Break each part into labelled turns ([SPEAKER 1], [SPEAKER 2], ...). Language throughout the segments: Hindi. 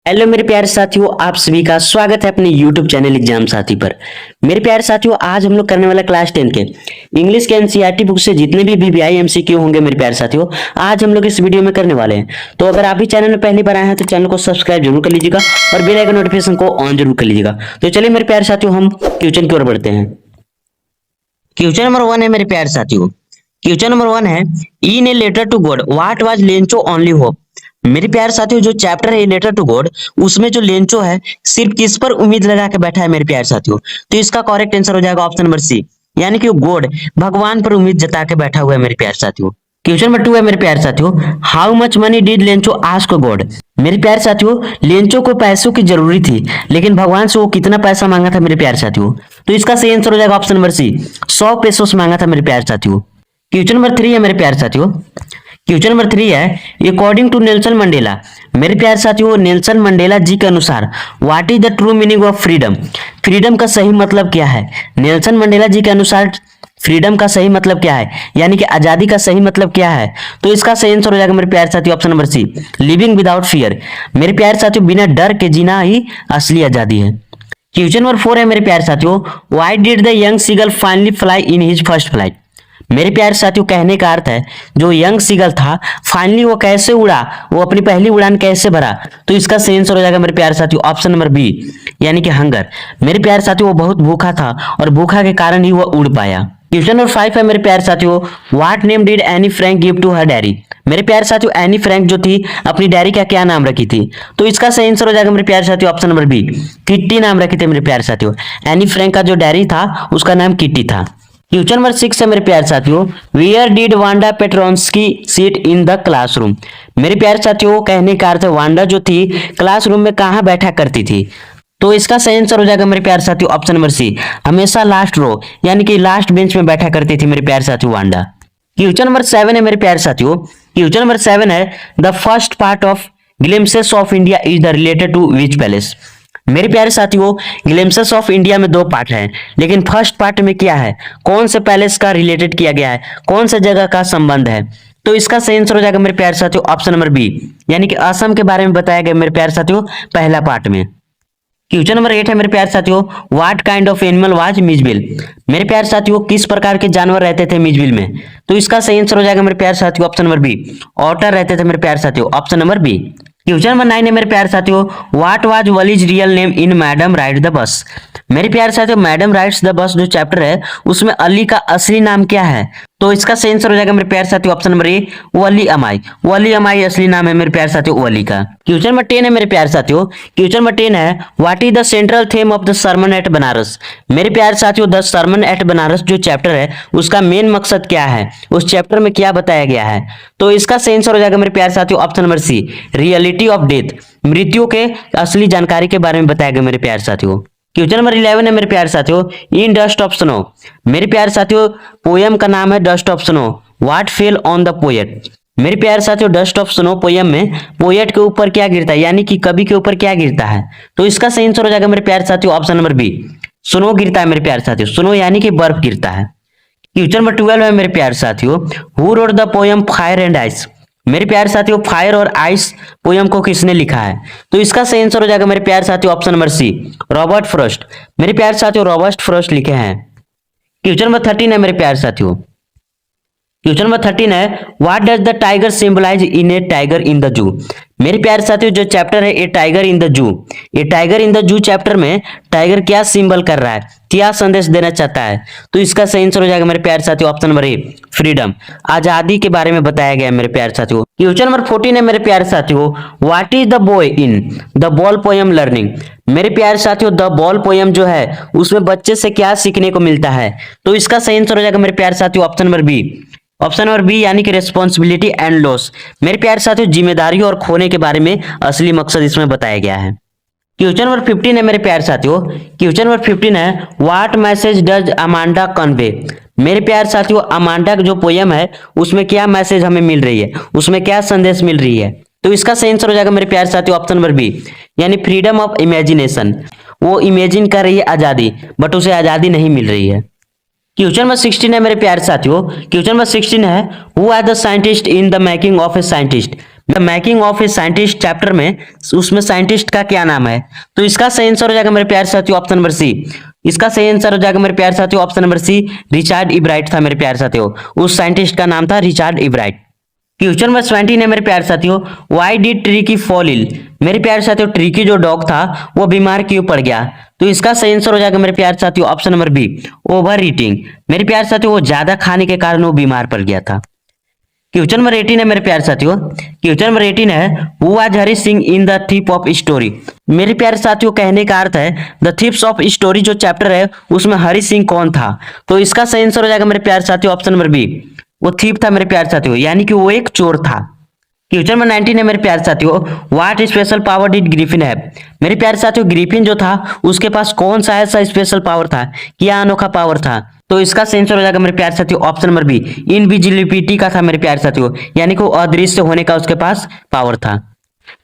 [SPEAKER 1] हेलो मेरे प्यारे साथियों, आप सभी का स्वागत है अपने YouTube चैनल एग्जाम साथी पर। मेरे प्यारे साथियों, आज हम लोग करने वाला क्लास 10 के इंग्लिश के एनसीईआरटी बुक से जितने भी वीवीआई एमसीक्यू होंगे मेरे प्यारे साथियों, आज हम लोग इस वीडियो में करने वाले हैं। तो अगर आप भी चैनल में पहली बार आए हैं तो चैनल को सब्सक्राइब जरूर कर लीजिएगा और बेल आइकन नोटिफिकेशन को ऑन जरूर कर लीजिएगा। तो चलिए मेरे प्यारे साथियों, हम क्वेश्चन की ओर बढ़ते हैं। क्वेश्चन नंबर 1 है मेरे प्यारे साथियों। क्वेश्चन नंबर 1 है, in a letter to God what was Lencho only hope. मेरे प्यारे साथियों, जो चैप्टर है लेटर टू गॉड, उसमें जो लेंचो है सिर्फ किस पर उम्मीद लगा के बैठा है मेरे प्यारे साथियों। तो इसका करेक्ट आंसर हो जाएगा ऑप्शन नंबर सी, यानी कि गॉड भगवान पर उम्मीद जता के बैठा हुआ है मेरे प्यारे साथियों। क्वेश्चन नंबर 2 है मेरे प्यारे साथियों, how much money did Lencho ask God. मेरे प्यारे साथियों, लेंचो को पैसों की जरूरी थी, लेकिन भगवान से वो कितना पैसा मांगा था मेरे प्यारे साथियों। तो इसका सही आंसर हो जाएगा ऑप्शन नंबर सी, 100 पेसोस मांगा था मेरे प्यारे साथियों। क्वेश्चन नंबर 3 है मेरे प्यारे साथियों। क्वेश्चन नंबर 3 है, अकॉर्डिंग टू नेल्सन मंडेला। मेरे प्यारे साथियों, नेल्सन मंडेला जी के अनुसार what is the true meaning of freedom. Freedom का सही मतलब क्या है। नेल्सन मंडेला जी के अनुसार फ्रीडम का सही मतलब क्या है, यानी कि आजादी का सही मतलब क्या है। तो इसका सही आंसर हो जाएगा मेरे प्यारे साथियों option number C, living without fear. मेरे प्यारे साथियों, बिना डर के जीना ही असली आजादी है। क्वेश्चन नंबर 4 है मेरे प्यारे साथियों, why did the young seagull finally fly in his first flight. मेरे प्यारे साथियों, कहने का अर्थ है जो यंग सीगल था फाइनली वो कैसे उड़ा, वो अपनी पहली उड़ान कैसे भरा। तो इसका सही आंसर हो जाएगा मेरे प्यारे साथियों ऑप्शन नंबर बी, यानी कि हंगर। मेरे प्यारे साथियों, वो बहुत भूखा था और भूखा के कारण ही वो उड़ पाया। क्वेश्चन नंबर 5 है मेरे प्यारे साथियों, what name did Anne Frank give to her diary. मेरे प्यारे साथियों, एनी फ्रैंक जो थी अपनी डायरी का क्या नाम रखी थी। तो इसका सही आंसर हो जाएगा मेरे प्यारे साथियों ऑप्शन नंबर बी, किट्टी नाम रखे थे मेरे प्यारे साथियों। एनी फ्रैंक का जो डायरी था उसका नाम किट्टी था। क्वेश्चन नंबर 6 है मेरे प्यारे साथियों, where did Wanda Petronski sit in the classroom. मेरे प्यारे साथियों, कहने का अर्थ है वांडा जो थी क्लासरूम में कहाँ बैठा करती थी। तो इसका सही आंसर हो जाएगा मेरे प्यारे साथियों ऑप्शन नंबर सी, हमेशा लास्ट रो, यानी कि लास्ट बेंच में बैठा करती थी मेरे प्यारे साथियों वांडा। क्वेश्चन नंबर 7 है मेरे प्यारे साथियों। क्वेश्चन नंबर 7 है, the first part of glimpses of India is the related to which palace. मेरे प्यारे साथियों, ग्लिम्पसेस ऑफ इंडिया में 2 पार्ट हैं, लेकिन फर्स्ट पार्ट में क्या है, कौन से पैलेस का रिलेटेड किया गया है, कौन से जगह का संबंध है। तो इसका सही आंसर हो जाएगा मेरे प्यारे साथियों ऑप्शन नंबर बी, यानी कि असम के बारे में बताया गया मेरे प्यारे साथियों पहला पार्ट में। क्वेश्चन नंबर 8 है मेरे प्यारे साथियों, what kind of animal was Mijbil. मेरे प्यारे साथियों, किस प्रकार के जानवर रहते थे मिजबिल में। तो इसका सही आंसर हो जाएगा मेरे प्यारे साथियों ऑप्शन नंबर बी, ऑटर रहते थे मेरे प्यारे साथियों option number B. Question number 9 है मेरे प्यारे साथियों, what was Valli's real name in madam ride the bus. मेरे प्यारे साथियों, मैडम राइड्स द बस जो चैप्टर है उसमें अली का असली नाम क्या है। तो इसका सही आंसर हो जाएगा मेरे प्यारे साथियों ऑप्शन नंबर ए, वली अमाई। वली अमाई असली नाम है मेरे प्यारे साथियों वली का। क्वेश्चन नंबर 10 है मेरे प्यारे साथियों। क्वेश्चन नंबर 10 है, what is the central theme of the sermon at Benares. मेरे प्यारे साथियों, द सरमन एट बनारस जो चैप्टर है उसका मेन मकसद क्या है, उस चैप्टर में क्या बताया गया है। तो इसका सही आंसर हो जाएगा मेरे प्यारे साथियों option number C, reality of death. मृत्यु के असली जानकारी के बारे में बताया गया मेरे प्यारे साथियों। क्वेश्चन नंबर 11 है मेरे प्यारे साथियों, इन डस्ट ऑफ स्नो। मेरे प्यारे साथियों, पोयम का नाम है dust of snow, what fell on the poet. मेरे प्यारे साथियों, डस्ट ऑफ स्नो पोयम में पोएट के ऊपर क्या गिरता है, यानी कि कवि के ऊपर क्या गिरता है। तो इसका सही आंसर हो जाएगा मेरे प्यारे साथियों ऑप्शन नंबर बी, स्नो गिरता है मेरे प्यारे साथियों। स्नो यानी कि बर्फ गिरता है। क्वेश्चन नंबर 12 है मेरे प्यारे साथियों, who wrote the poem fire and ice. मेरे प्यारे साथियों, फायर और आइस पोयम को किसने लिखा है। तो इसका सही आंसर हो जाएगा मेरे प्यारे साथियों option number C, Robert Frost. मेरे प्यारे साथियों, रॉबर्ट फ्रॉस्ट लिखे हैं। क्वेश्चन नंबर 13 है मेरे प्यारे साथियों। क्वेश्चन नंबर 13 है, what does the tiger symbolize in a tiger in the zoo. मेरे प्यारे साथियों, जो चैप्टर है ए टाइगर इन द जू, ये टाइगर इन द जू चैप्टर में टाइगर क्या सिंबल कर रहा है, क्या संदेश देना चाहता है। तो इसका सही आंसर हो जाएगा मेरे प्यारे साथियों ऑप्शन नंबर ए, फ्रीडम, आजादी के बारे में बताया गया है मेरे प्यारे साथियों। क्वेश्चन नंबर 14 है मेरे प्यारे साथियों, what is the boy in the ball poem learning. मेरे प्यारे साथियों, द बॉल पोयम जो है उसमें बच्चे से क्या सीखने को मिलता है। तो इसका सही आंसर हो जाएगा मेरे प्यारे साथियों option number B, option number B, यानी कि रेस्पॉन्सिबिलिटी एंड लॉस। मेरे प्यारे साथियों, जिम्मेदारी और खोने के बारे में असली मकसद इसमें बताया गया है। क्वेश्चन नंबर 15 है मेरे प्यारे साथियों। क्वेश्चन नंबर 15 है, what message does Amanda convey. मेरे प्यारे साथियों, अमांडा का जो पोयम है उसमें क्या मैसेज हमें मिल रही है, उसमें क्या संदेश मिल रही है। तो इसका सही आंसर हो जाएगा मेरे प्यारे साथियों ऑप्शन नंबर बी, यानी फ्रीडम ऑफ इमेजिनेशन। वो इमेजिन कर रही है आजादी, बट उसे आजादी नहीं मिल रही है। क्वेश्चन नंबर 16 है मेरे प्यारे साथियों। क्वेश्चन नंबर 16 है, who are the scientist in the making of a scientist. The making of a scientist chapter में उसमें साइंटिस्ट का क्या नाम है? तो इसका सही आंसर हो जाएगा मेरे प्यारे साथियों ऑप्शन नंबर सी। इसका सही आंसर हो जाएगा मेरे प्यारे साथियों option number C, Richard Ebright था मेरे प्यारे साथियों। उस साइंटिस्ट का नाम था रिचर्ड इब्राइट। क्वेश्चन नंबर 20 है मेरे प्यारे साथियों, why did Tricki fall ill? मेरे प्यारे साथियों ट्रिकी जो डॉग था वो बीमार क्यों पड़ गया? तो इसका सही आंसर हो जाएगा मेरे प्यारे साथियों option number B, overeating. मेरे प्यारे साथियों वो ज्यादा खाने के कारण वो बीमार पड़ गया था। क्वेश्चन नंबर 18 है मेरे प्यारे साथियों, क्वेश्चन नंबर 18 है, who was Hari Singh in the thief of story? मेरे प्यारे साथियों कहने का अर्थ है द थीप्स ऑफ स्टोरी जो चैप्टर है उसमें हरी सिंह कौन था? तो इसका सही आंसर हो जाएगा मेरे प्यारे साथियों ऑप्शन नंबर बी, वो थीप था मेरे प्यारे साथियों, यानी कि वो एक चोर था। क्वेश्चन नंबर 19 है मेरे प्यारे साथियों, what special power did Griffin have? मेरे प्यारे साथियों ग्रिफिन जो था उसके पास कौन सा ऐसा स्पेशल पावर था, क्या अनोखा पावर था? तो इसका सही आंसर हो जाएगा मेरे प्यारे साथियों ऑप्शन नंबर बी, इनविजिबिलिटी का था मेरे प्यारे साथियों, यानी कि वो अदृश्य होने का उसके पास पावर था।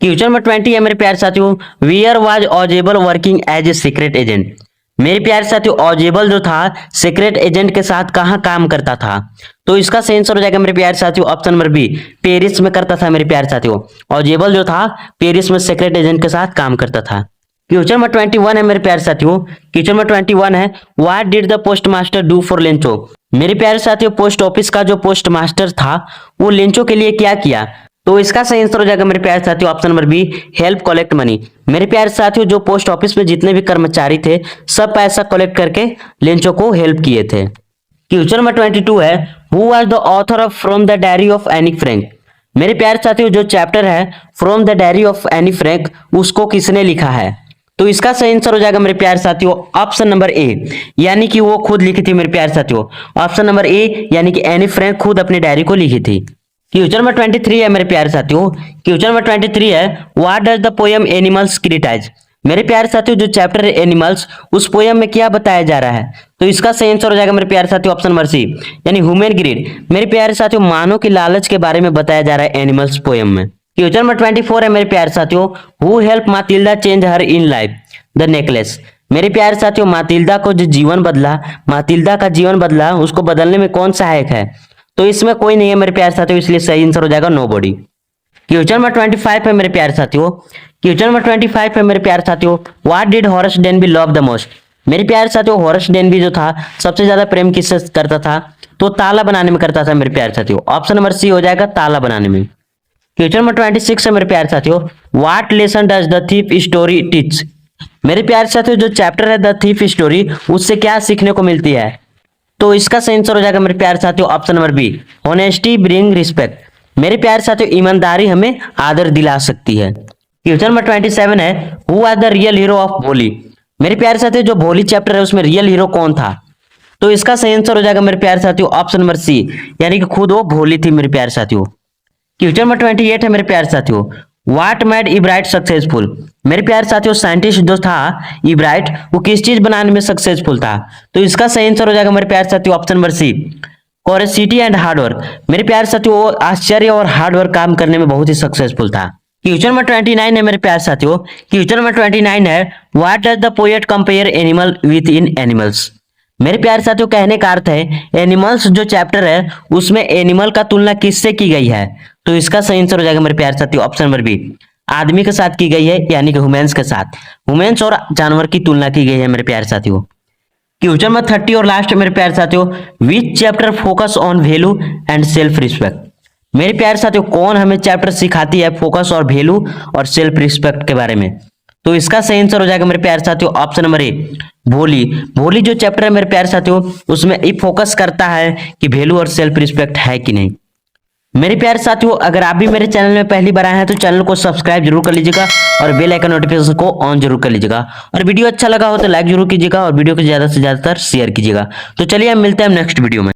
[SPEAKER 1] क्वेश्चन नंबर 20 है मेरे प्यारे साथियों, where was Ausable working as a secret agent? मेरे प्यारे साथियों ऑजेबल जो था सीक्रेट एजेंट के साथ कहां काम करता था? तो इसका सही आंसर हो जाएगा मेरे प्यारे साथियों ऑप्शन नंबर बी, पेरिस में करता था मेरे प्यारे साथियों। ऑजेबल जो था पेरिस में सीक्रेट एजेंट के साथ काम करता था। क्वेश्चन नंबर 21 है मेरे प्यारे साथियों, क्वेश्चन नंबर 21 है, what did the post master do for Lencho? मेरे प्यारे साथियों पोस्ट ऑफिस का जो पोस्ट मास्टर था वो लेंचो के लिए क्या किया? तो इसका सही आंसर हो जाएगा मेरे प्यारे साथियों option number B, help collect money. मेरे प्यारे साथियों जो पोस्ट ऑफिस में जितने भी कर्मचारी थे सब पैसा कलेक्ट करके लेंचो को हेल्प किए थे। क्वेश्चन नंबर 22 है, who was the author of from the diary of Anne Frank? मेरे प्यारे साथियों जो चैप्टर है from the diary of Anne Frank उसको किसने लिखा है? तो इसका सही आंसर हो जाएगा मेरे प्यारे साथियों ऑप्शन नंबर ए, यानी कि वो खुद लिखी थी मेरे प्यारे साथियों। ऑप्शन नंबर ए यानी कि एनी फ्रैंक खुद अपनी डायरी को लिखी थी। क्वेश्चन नंबर 23 है मेरे प्यारे साथियों, क्वेश्चन नंबर 23 है, what does the poem animals criticize? मेरे प्यारे साथियों जो चैप्टर है एनिमल्स उस पोएम में क्या बताया जा रहा है? तो इसका सही आंसर हो जाएगा मेरे प्यारे साथियों ऑप्शन नंबर सी, यानी ह्यूमन ग्रीड। मेरे प्यारे साथियों मानव की लालच के बारे में बताया जा रहा है एनिमल्स पोएम में। क्वेश्चन नंबर 24 है मेरे प्यारे साथियों, who help Matilda change her in life the necklace? मेरे प्यारे साथियों मातिल्डा को जो जीवन बदला, मातिल्डा का जीवन बदला उसको बदलने में कौन सहायक है? तो इसमें कोई नहीं है मेरे प्यारे साथियों, इसलिए सही आंसर हो जाएगा नोबॉडी। क्वेश्चन नंबर 25 है मेरे प्यारे साथियों, क्वेश्चन नंबर 25 है मेरे प्यारे साथियों, what did Horace Denby love the most? मेरे प्यारे साथियों हॉरेस डेनबी जो था सबसे ज्यादा प्रेम किससे करता था? तो ताला बनाने में करता था मेरे प्यारे साथियों। ऑप्शन नंबर सी हो जाएगा ताला बनाने में। क्वेश्चन नंबर 26 है मेरे प्यारे साथियों, what lesson does the thief story teach? मेरे प्यारे साथियों जो चैप्टर है द थीफ स्टोरी उससे क्या सीखने को मिलती है? तो इसका सही आंसर हो जाएगा मेरे प्यारे साथियों option number B, honesty bring respect. मेरे प्यारे साथियों ईमानदारी हमें आदर दिला सकती है। क्वेश्चन नंबर 27 है, who was the real hero of भोली? मेरे प्यारे साथियों जो भोली चैप्टर है उसमें रियल हीरो कौन था? तो इसका सही आंसर हो जाएगा मेरे प्यारे साथियों ऑप्शन नंबर सी, यानी कि खुद वो भोली थी मेरे प्यारे साथियों। क्वेश्चन नंबर 28 है मेरे प्यारे साथियों, व्हाट मेड इब्राइट सक्सेसफुल? मेरे प्यारे साथियों साइंटिस्ट जो था इब्राइट वो किस चीज बनाने में सक्सेसफुल था? तो इसका सही आंसर हो जाएगा मेरे प्यारे साथियों option number C, curiosity and hard work. मेरे प्यारे साथियों वो आश्चर्य और हार्डवर्क काम करने में बहुत ही सक्सेसफुल था। क्वेश्चन नंबर 29 है मेरे प्यारे साथियों, क्वेश्चन नंबर 29 है, what does the poet compare animal with in animals? मेरे प्यारे साथियों कहने का अर्थ है एनिमल्स जो चैप्टर है उसमें एनिमल का तुलना किससे की गई है? तो इसका सही आंसर हो जाएगा मेरे प्यारे साथियों ऑप्शन नंबर बी, आदमी के साथ की गई है, यानी कि ह्यूमंस के साथ। ह्यूमंस और जानवर की तुलना की गई है मेरे प्यारे साथियों। क्वेश्चन नंबर 30 और लास्ट मेरे प्यारे साथियों, विच chapter focus on value and self respect? मेरे प्यारे साथियों कौन हमें चैप्टर सिखाती है फोकस और वैल्यू और सेल्फ रिस्पेक्ट के बारे में? तो इसका सही आंसर हो जाएगा मेरे प्यारे साथियों ऑप्शन नंबर ए, भोली। भोली जो चैप्टर है मेरे प्यारे साथियों उसमें ये फोकस करता है कि वैल्यू और सेल्फ रिस्पेक्ट है कि नहीं। मेरे प्यारे साथियों अगर आप भी मेरे चैनल में पहली बार आए हैं तो चैनल को सब्सक्राइब जरूर कर लीजिएगा और बेल आइकन नोटिफिकेशन को ऑन जरूर कर लीजिएगा, और वीडियो अच्छा लगा हो तो लाइक जरूर कीजिएगा और वीडियो को ज्यादा से ज्यादातर शेयर कीजिएगा। तो चलिए हम मिलते हैं नेक्स्ट वीडियो में।